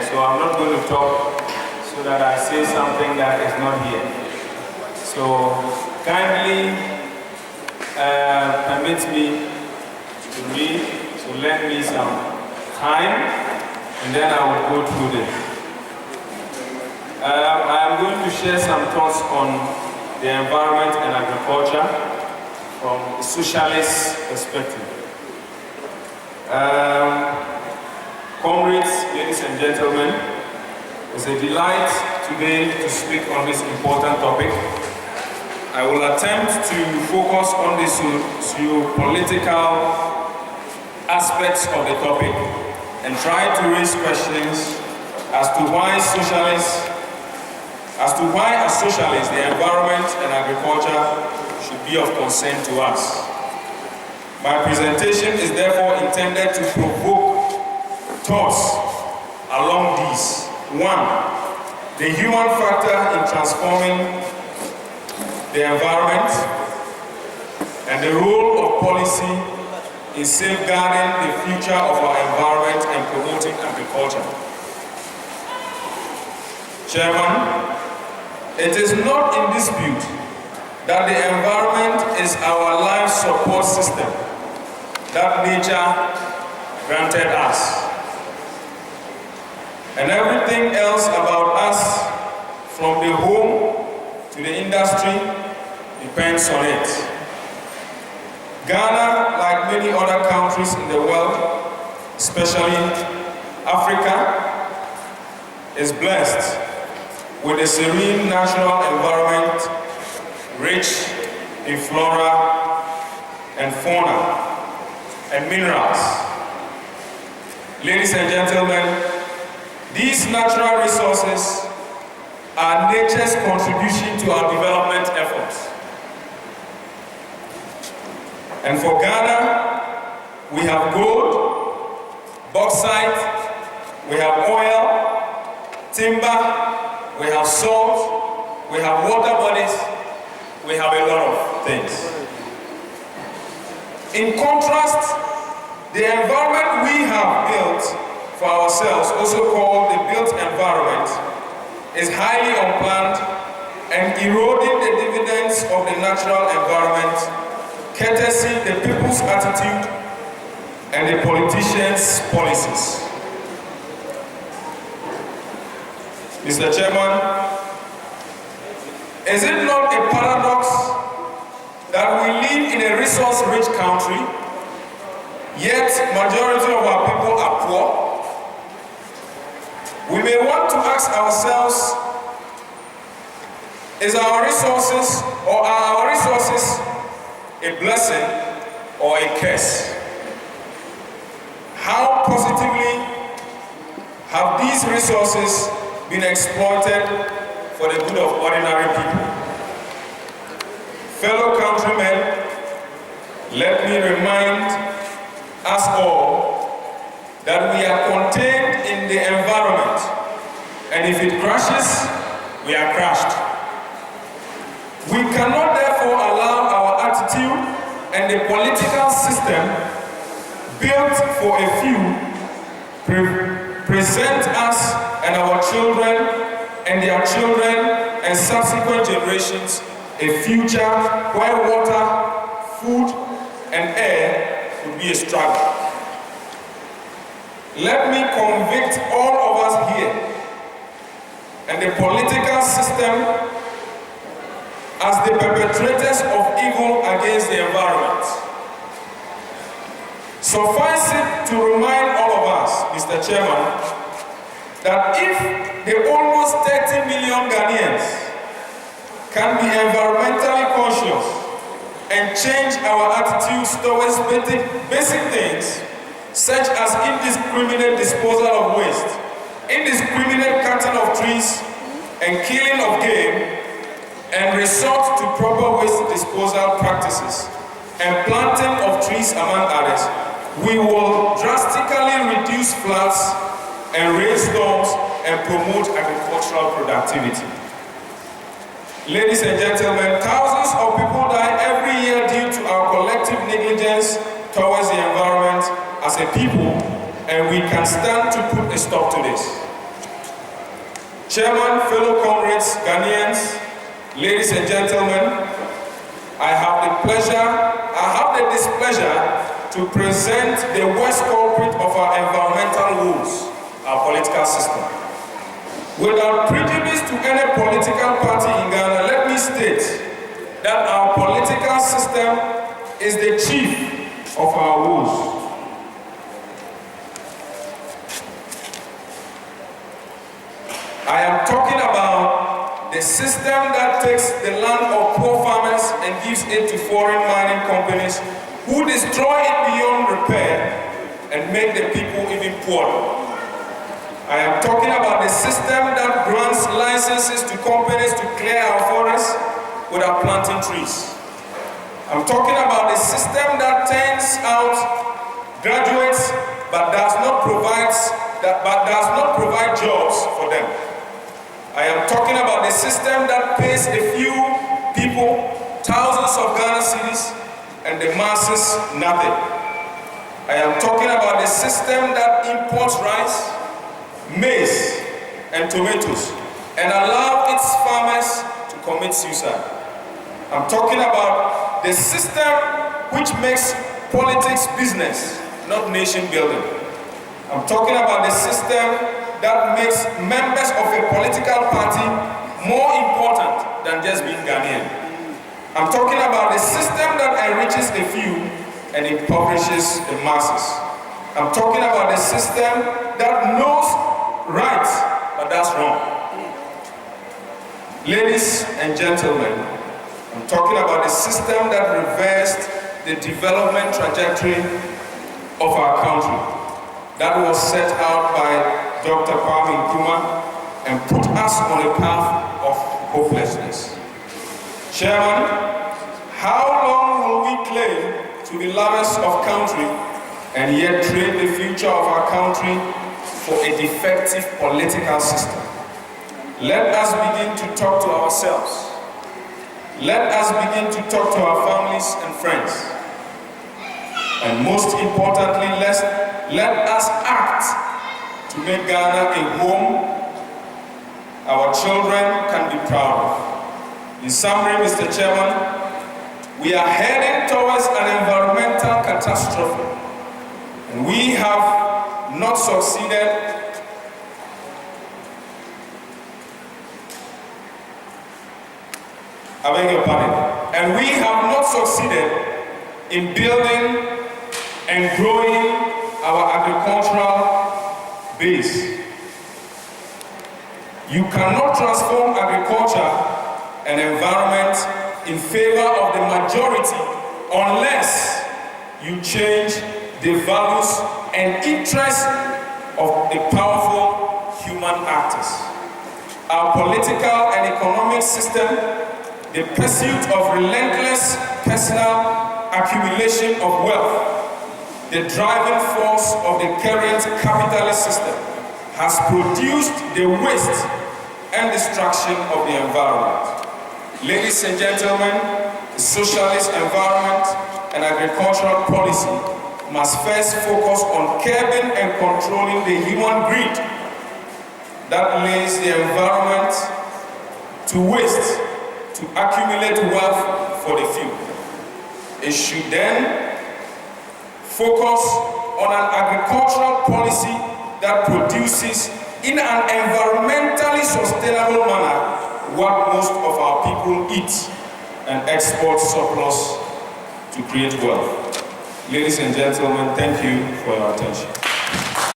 so I'm not going to talk so that I say something that is not here. So kindly permit me to read, so lend me some time, and then I will go through this. I am going to share some thoughts on the environment and agriculture from a socialist perspective. Comrades, ladies and gentlemen, it's a delight today to speak on this important topic. I will attempt to focus on the socio-political aspects of the topic and try to raise questions as to why as socialists the environment and agriculture should be of concern to us. My presentation is therefore intended to provoke thoughts along these. 1. The human factor in transforming the environment and the role of policy in safeguarding the future of our environment and promoting agriculture. Chairman, it is not in dispute that the environment is our life support system that nature granted us. And everything else about us, from the home to the industry, depends on it. Ghana, like many other countries in the world, especially Africa, is blessed with a serene natural environment rich in flora and fauna and minerals. Ladies and gentlemen, these natural resources are nature's contribution to our development efforts. And for Ghana, we have gold, bauxite, we have oil, timber, we have salt, we have water bodies, we have a lot of things. In contrast, the environment we have built for ourselves, also called the built environment, is highly unplanned and eroding the dividends of the natural environment, courtesy the people's attitude and the politicians' policies. Mr. Chairman, is it not a paradox that we live in a resource-rich country, yet majority of our people are poor? We may want to ask ourselves, is our resources or are our resources a blessing or a curse? How positively have these resources been exploited for the good of ordinary people? Fellow countrymen, let me remind us all that we are contained in the environment, and if it crashes, we are crushed. We cannot therefore allow our attitude and the political system built for a few present us and our children and their children and subsequent generations a future where water, food, and air will be a struggle. Let me convict all of us here and the political system as the perpetrators of evil against the environment. Suffice it to remind all of us, Mr. Chairman, that if the almost 30 million Ghanaians can be environmentally conscious and change our attitudes towards basic things such as indiscriminate disposal of waste, indiscriminate cutting of trees and killing of game, and resort to proper waste disposal practices and planting of trees among others, we will drastically reduce floods and rainstorms and promote agricultural productivity. Ladies and gentlemen, thousands of people die every year due to our collective negligence towards the environment as a people, and we can stand to put a stop to this. Chairman, fellow comrades, Ghanaians, ladies and gentlemen, I have the displeasure to present the worst culprit of our environmental woes, our political system. Without prejudice to any political party in Ghana, let me state that our political system is the chief of our woes. I am talking about the system that takes the land of poor farmers and gives it to foreign mining companies who destroy it beyond repair and make the people even poorer. I am talking about the system that grants licenses to companies to clear our forests without planting trees. I'm talking about the system that turns out graduates but does not provide jobs for them. I am talking about the system that pays a few people thousands of Ghana cedis and the masses nothing. I am talking about the system that imports rice, maize, and tomatoes and allow its farmers to commit suicide. I'm talking about the system which makes politics business, not nation building. I'm talking about the system that makes members of a political party more important than just being Ghanaian. I'm talking about the system that enriches the few and impoverishes the masses. I'm talking about the system that knows right but does wrong. Ladies and gentlemen, I'm talking about the system that reversed the development trajectory of our country that was set out by Dr. Kwame Nkrumah and put us on a path of hopelessness. Chairman, how long will we claim to be lovers of country and yet trade the future of our country for a defective political system? Let us begin to talk to ourselves. Let us begin to talk to our families and friends. And most importantly, let us act to make Ghana a home our children can be proud of. In summary, Mr. Chairman, we are heading towards an environmental catastrophe, and we have not succeeded I beg your pardon. And we have not succeeded in building and growing our agricultural base. You cannot transform agriculture and environment in favor of the majority unless you change the values and interests of the powerful human actors. Our political and economic system, the pursuit of relentless personal accumulation of wealth, the driving force of the current capitalist system, has produced the waste and destruction of the environment. Ladies and gentlemen, the socialist environment and agricultural policy must first focus on curbing and controlling the human greed that lays the environment to waste, to accumulate wealth for the few. It should then focus on an agricultural policy that produces in an environmentally sustainable manner what most of our people eat and export surplus to create wealth. Ladies and gentlemen, thank you for your attention.